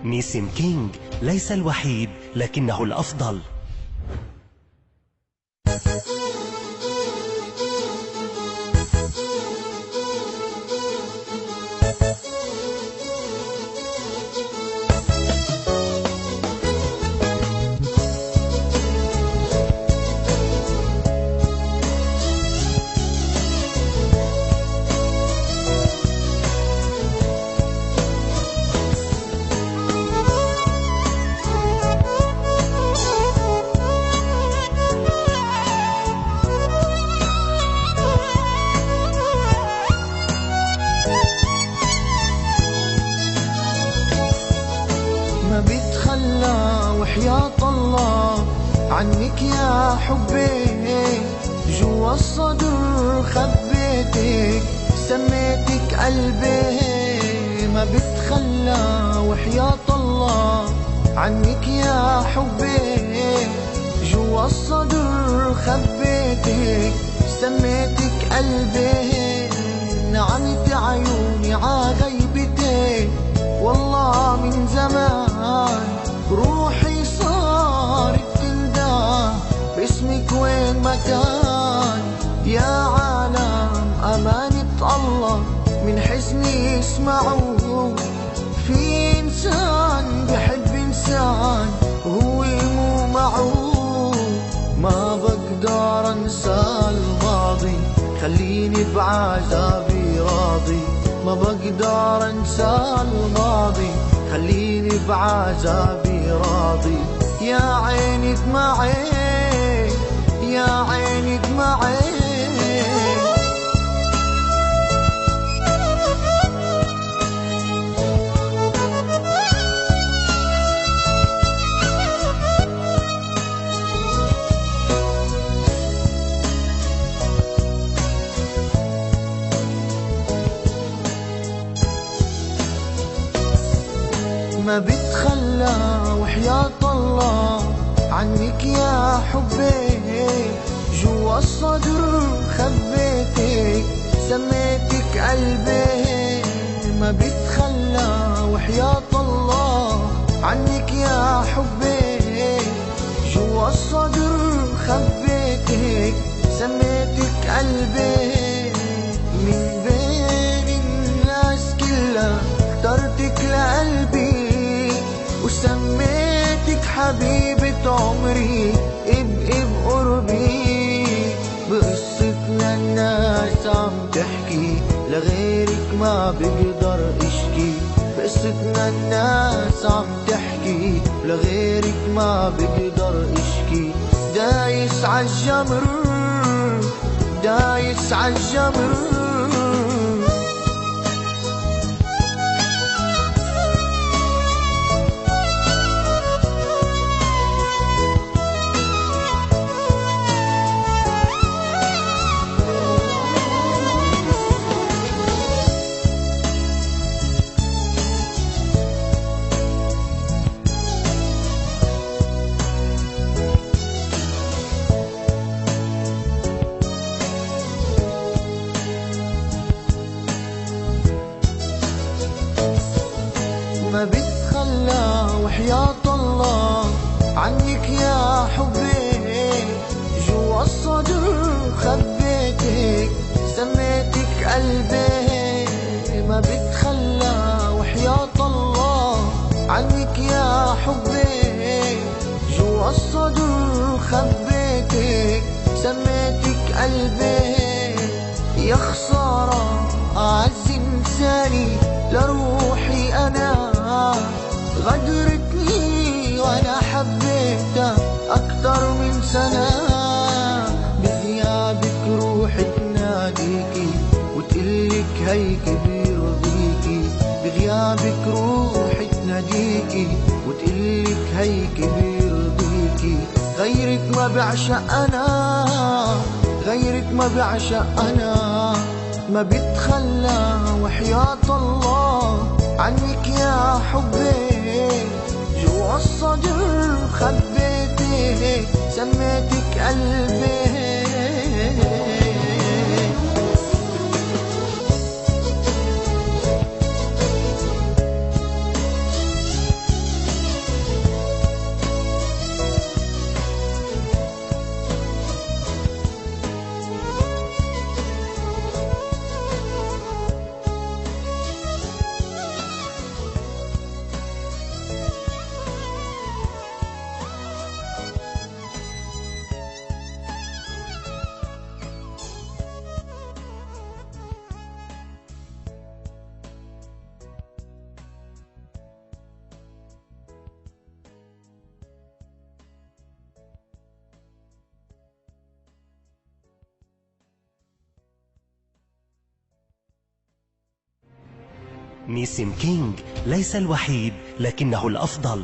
نيسم كينج ليس الوحيد لكنه الأفضل. ما بتخلى وحياة الله عنك يا حبي، جوا الصدر خبيتك سميتك قلبي. ما بتخلى وحياة الله عنك يا حبي، جوا الصدر خبيتك سميتك قلبي. نعمت عيوني عغيبتك والله من زمان، روحي صارت تندى باسمك وين ما كان. يا عالم أمانة الله من حزني اسمعوا، في إنسان بحب إنسان وهو مو معه. ما بقدر أنسى الماضي خليني بعذابي راضي. ما بقدر انسى الماضي خليني بعذابي راضي. يا عيني دمعي يا عيني دمعي. ما بتخلى وحياة الله عنك يا حبي، جوا الصدر خبيتك سميتك قلبي. ما بتخلى وحياة الله عنك يا حبي، جوا الصدر خبيتك سميتك قلبي. من بين الناس كلها اخترتك لقلبي وسميتك حبيبة عمري. ابقي بقربي بقصتنا الناس عم تحكي، لغيرك ما بقدر اشكي. بقصتنا الناس عم تحكي لغيرك ما بقدر اشكي. دايس عالجمر دايس عالجمر. ما بتخلى وحياة الله عنك يا حبي، جوا الصدر خبيتك سميتك قلبي. ما بتخلى وحياة الله عنك يا حبي، جوا الصدر خبيتك سميتك قلبي. يا خسارة أعز إنساني لروحي أنا، غدرتني وأنا حبيتها أكتر من سنة. بغيابك روحي تناديكي وتقلك هيك بيرضيكي. بغيابك روحي تناديكي وتقلك هيك بيرضيكي. غيرك ما بعشق أنا غيرك ما بعشق أنا. ما بتخلى وحياة الله عنك يا حبي، جوا الصدر خبيتك سميتك قلبي. نيسم كينج ليس الوحيد لكنه الأفضل.